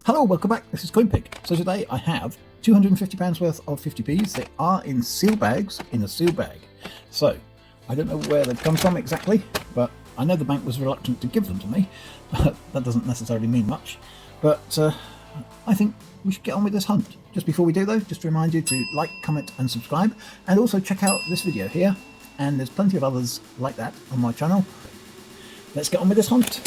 Hello, welcome back. This is CoinPig. So today I have £250 worth of 50p's. They are in seal bags, in a seal bag. So I don't know where they've come from exactly, but I know the bank was reluctant to give them to me. But that doesn't necessarily mean much. But I think we should get on with this hunt. Just before we do though, just to remind you to like, comment and subscribe, and also check out this video here. And there's plenty of others like that on my channel. Let's get on with this hunt.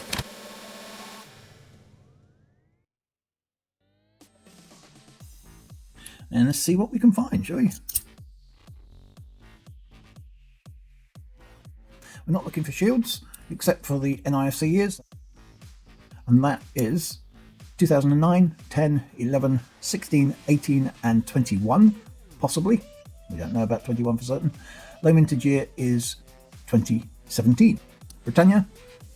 And let's see what we can find, shall we? We're not looking for shields, except for the NIFC years. And that is 2009, 10, 11, 16, 18 and 21, possibly. We don't know about 21 for certain. Low mintage year is 2017. Britannia,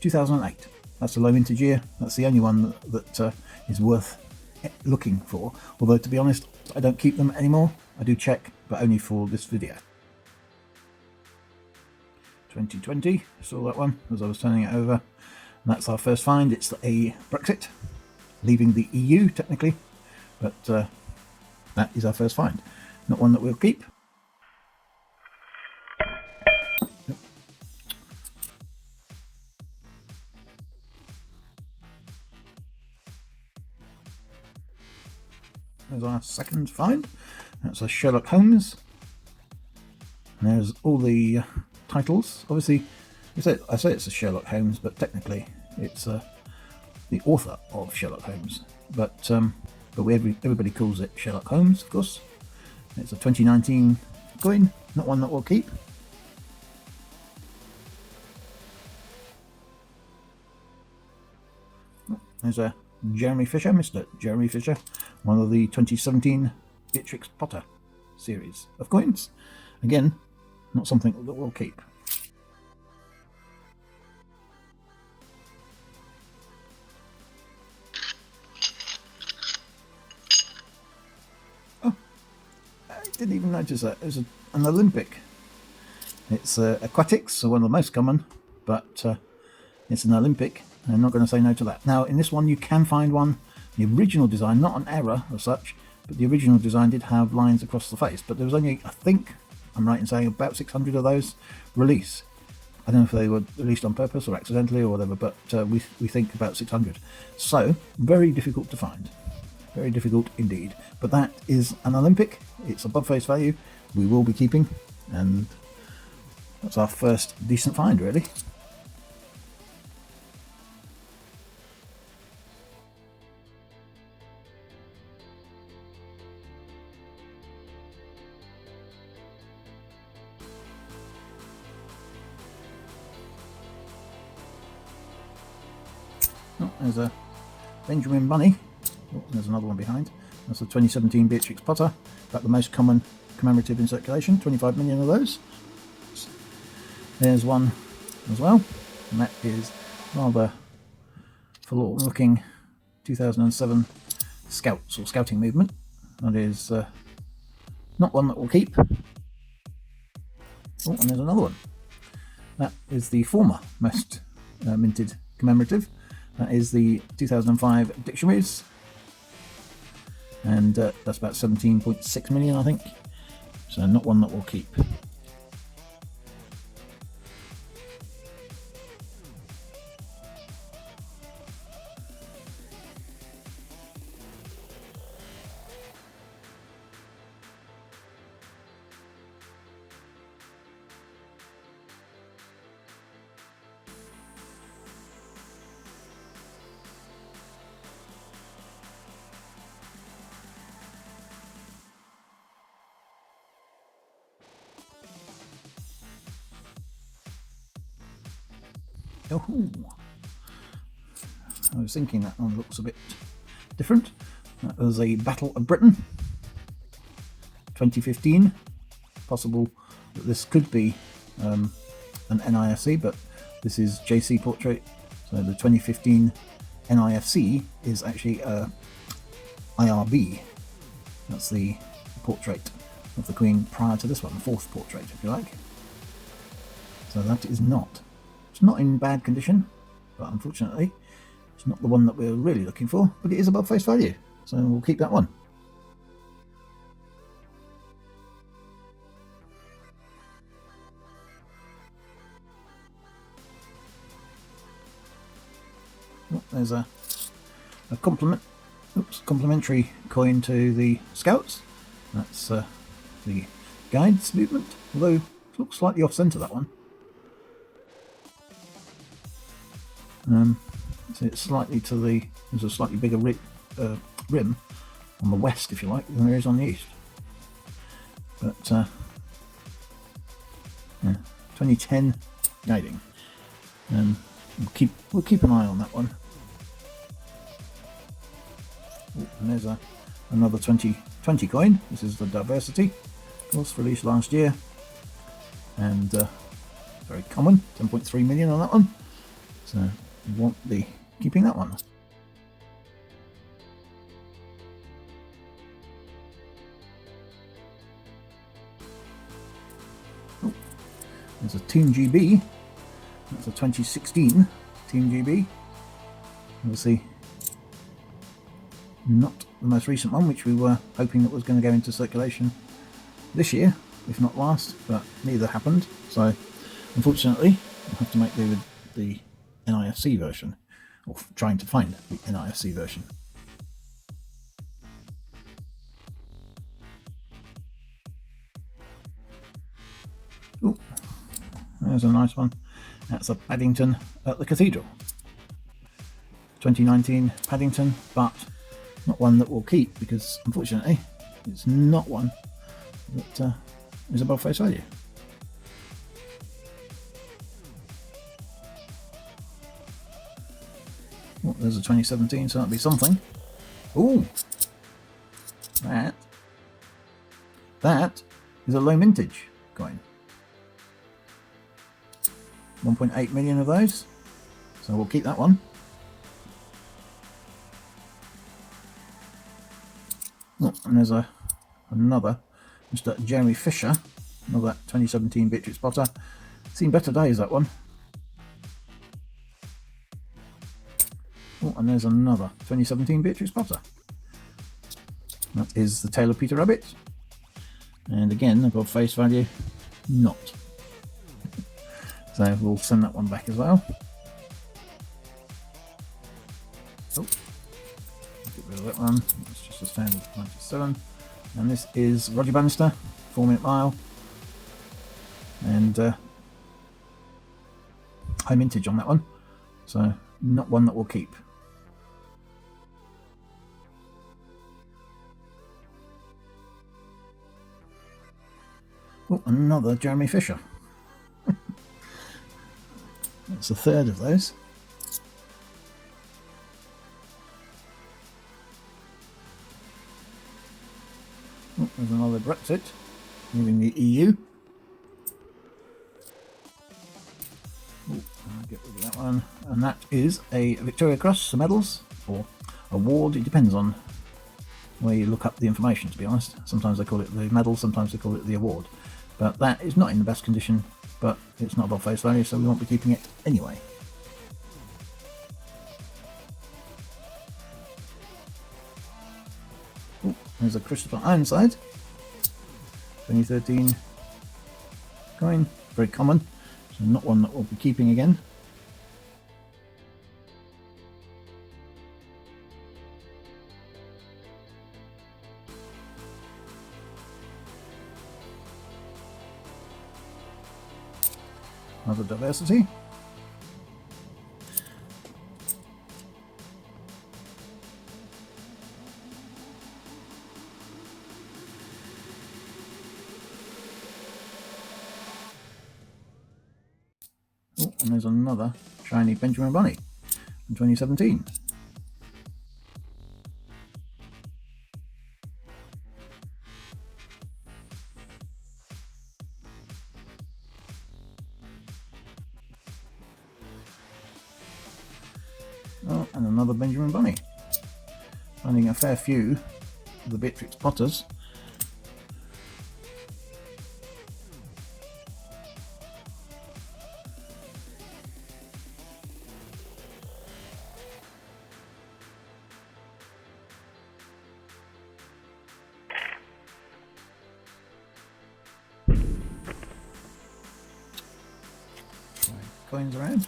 2008. That's the low mintage year. That's the only one that is worth looking for. Although, to be honest, I don't keep them anymore. I do check, but only for this video. 2020, saw that one as I was turning it over. And that's our first find. It's a Brexit, leaving the EU technically, but that is our first find. Not one that we'll keep. There's our second find. That's a Sherlock Holmes. And there's all the titles. Obviously, I say it's a Sherlock Holmes, but technically it's the author of Sherlock Holmes. But everybody calls it Sherlock Holmes, of course. It's a 2019 coin, not one that we'll keep. There's a Jeremy Fisher, Mr. Jeremy Fisher, one of the 2017 Beatrix Potter series of coins. Again, not something that we'll keep. Oh, I didn't even notice that. There's an Olympic. It's aquatics, so one of the most common, but it's an Olympic. I'm not going to say no to that. Now, in this one, you can find one. The original design, not an error as such, but the original design did have lines across the face. But there was only, I think, I'm right in saying, about 600 of those release. I don't know if they were released on purpose or accidentally or whatever, but we think about 600. So, very difficult to find. Very difficult indeed. But that is an Olympic. It's above face value. We will be keeping. And that's our first decent find, really. Oh, there's a Benjamin Bunny. Oh, there's another one behind. That's the 2017 Beatrix Potter. About the most common commemorative in circulation. 25 million of those. There's one as well. And that is rather forlorn looking 2007 Scouts or Scouting Movement. That is not one that we'll keep. Oh, and there's another one. That is the former most minted commemorative. That is the 2005 Dictionaries, and that's about 17.6 million, I think. So not one that we'll keep. Oh, I was thinking that one looks a bit different. That was a Battle of Britain 2015. Possible that this could be an NIFC, but this is JC portrait. So the 2015 NIFC is actually IRB. That's the portrait of the Queen prior to this one, the fourth portrait, if you like. So that is not. It's not in bad condition, but unfortunately It's not the one that we're really looking for, but it is above face value, so we'll keep that one. Oh, there's a complimentary coin to the Scouts. That's the Guides movement, although it looks slightly off centre, that one. So it's slightly to there's a slightly bigger rim on the west, if you like, than there is on the east. But yeah, 2010 guiding. We'll keep an eye on that one. Ooh, and there's another 2020 coin. This is the Diversity, of course, released last year, and very common. 10.3 million on that one. So we won't be keeping that one. Oh, there's a Team GB. That's a 2016 Team GB. Obviously not the most recent one, which we were hoping that was going to go into circulation this year, if not last, but neither happened. So unfortunately we'll have to make do with the NISC version, or trying to find the NISC version. Ooh, there's a nice one. That's a Paddington at the Cathedral. 2019 Paddington, but not one that we'll keep because unfortunately it's not one that is above face value. Oh, there's a 2017, so that'll be something. Ooh, that is a low mintage coin. 1.8 million of those, so we'll keep that one. Oh, and there's another Mr. Jeremy Fisher, another 2017 Beatrix Potter. Seen better days, that one. Oh, and there's another 2017 Beatrix Potter. That is the Tale of Peter Rabbit, and again above face value, not. So we'll send that one back as well. Oh, get rid of that one. It's just a standard 97. And this is Roger Bannister, 4 Minute Mile, and high mintage on that one. So not one that we'll keep. Oh, another Jeremy Fisher. That's a third of those. Oh, there's another Brexit, leaving the EU. Oh, I'll get rid of that one. And that is a Victoria Cross, some medals, or award. It depends on where you look up the information, to be honest. Sometimes they call it the medal, sometimes they call it the award. But that is not in the best condition, but it's not above face value, so we won't be keeping it anyway. Ooh, there's a Christopher Ironside 2013 coin, very common, so not one that we'll be keeping again. Another Diversity. Oh, and there's another shiny Benjamin Bunny from 2017. Oh, and another Benjamin Bunny. Finding a fair few of the Beatrix Potters. coins around.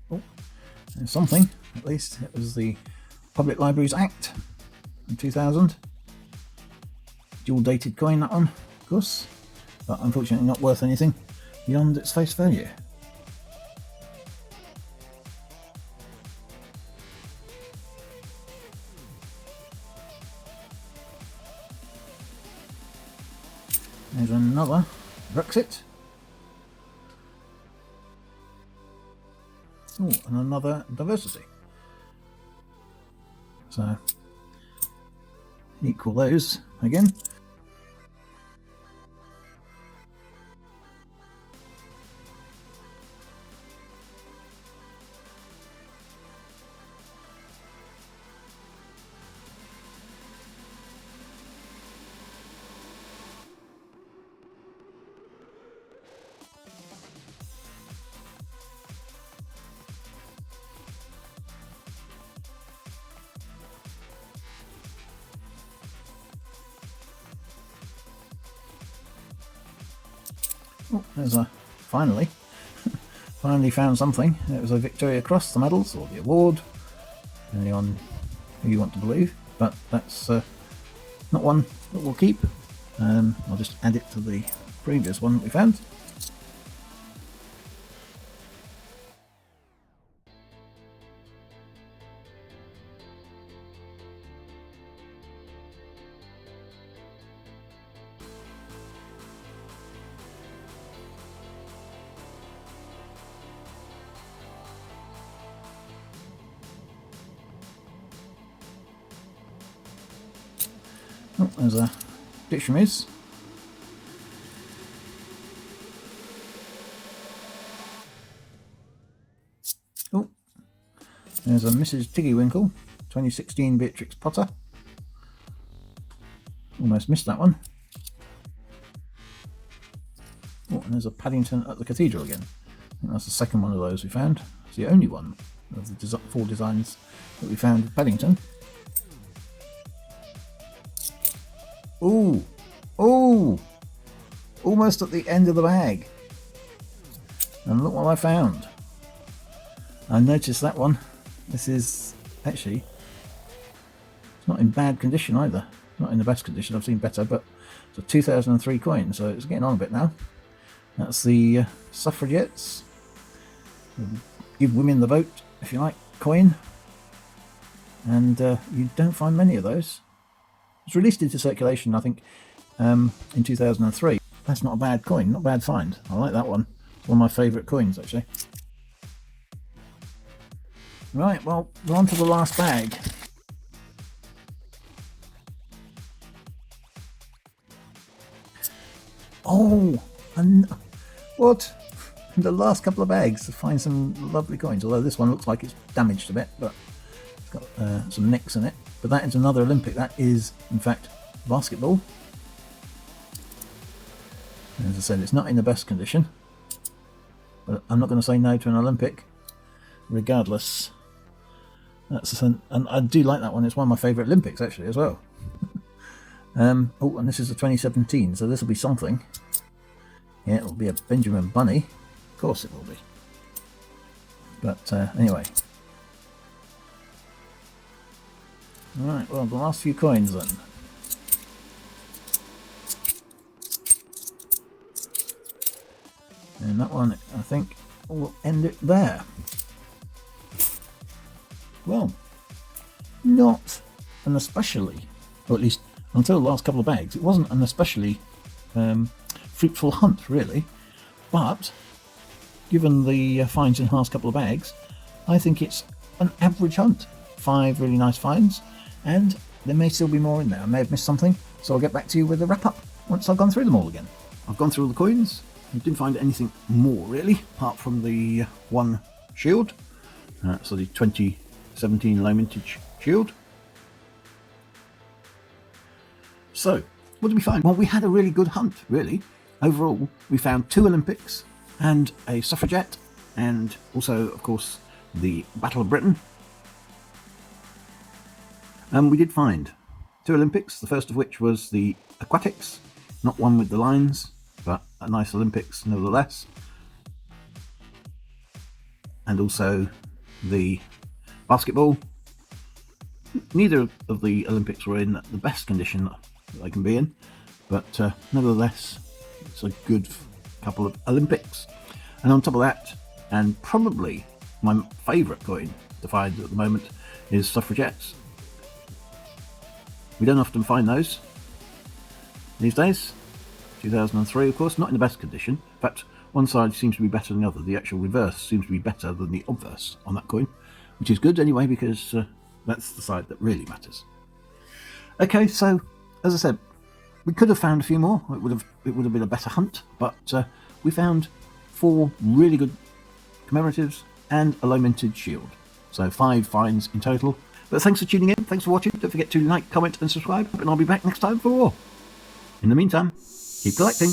Oh, there's something, at least. It was the Public Libraries Act in 2000. Dual dated coin, that one, of course, but unfortunately not worth anything beyond its face value. There's another Brexit. Oh, and another Diversity. So, equal those again. Oh, there's a finally found something. It was a Victoria Cross, the medals or the award, depending on who you want to believe. But that's not one that we'll keep. I'll just add it to the previous one that we found. Oh, there's a dictionaries. Oh, there's a Mrs. Tiggywinkle, 2016 Beatrix Potter. Almost missed that one. Oh, and there's a Paddington at the Cathedral again. I think that's the second one of those we found. It's the only one of the 4 designs that we found with Paddington. Ooh, ooh, almost at the end of the bag. And look what I found. I noticed that one. This is actually, it's not in bad condition either. Not in the best condition, I've seen better, but it's a 2003 coin, so it's getting on a bit now. That's the suffragettes. Give women the vote, if you like, coin. And you don't find many of those. It was released into circulation, I think, in 2003. That's not a bad coin, not a bad find. I like that one. It's one of my favourite coins, actually. Right, well, we're on to the last bag. Oh, and what? The last couple of bags to find some lovely coins. Although this one looks like it's damaged a bit, but it's got some nicks in it. But that is another Olympic. That is, in fact, basketball. As I said, it's not in the best condition, but I'm not going to say no to an Olympic, regardless. And I do like that one. It's one of my favourite Olympics, actually, as well. Oh, and this is a 2017, so this will be something. Yeah, it'll be a Benjamin Bunny. Of course it will be. But anyway. Right, well, the last few coins then. And that one, I think, will end it there. Well, not an especially, or at least until the last couple of bags, it wasn't an especially fruitful hunt, really. But, given the finds in the last couple of bags, I think it's an average hunt. 5 really nice finds. And there may still be more in there. I may have missed something, so I'll get back to you with a wrap-up once I've gone through them all again. I've gone through all the coins. I didn't find anything more, really, apart from the one shield. So the 2017 low mintage shield. So, what did we find? Well, we had a really good hunt, really. Overall, we found 2 Olympics and a suffragette, and also, of course, the Battle of Britain. And we did find 2 Olympics, the first of which was the aquatics, not one with the lines, but a nice Olympics nevertheless. And also the basketball. Neither of the Olympics were in the best condition that they can be in, but nevertheless, it's a good couple of Olympics. And on top of that, and probably my favourite coin to find at the moment, is suffragettes. We don't often find those these days. 2003, of course, not in the best condition. In fact, one side seems to be better than the other. The actual reverse seems to be better than the obverse on that coin, which is good anyway, because that's the side that really matters. Okay, so as I said, we could have found a few more. It would have been a better hunt, but we found 4 really good commemoratives and a low minted shield. So 5 finds in total. But thanks for tuning in. Thanks for watching. Don't forget to like, comment, and subscribe. And I'll be back next time for more. In the meantime, keep collecting.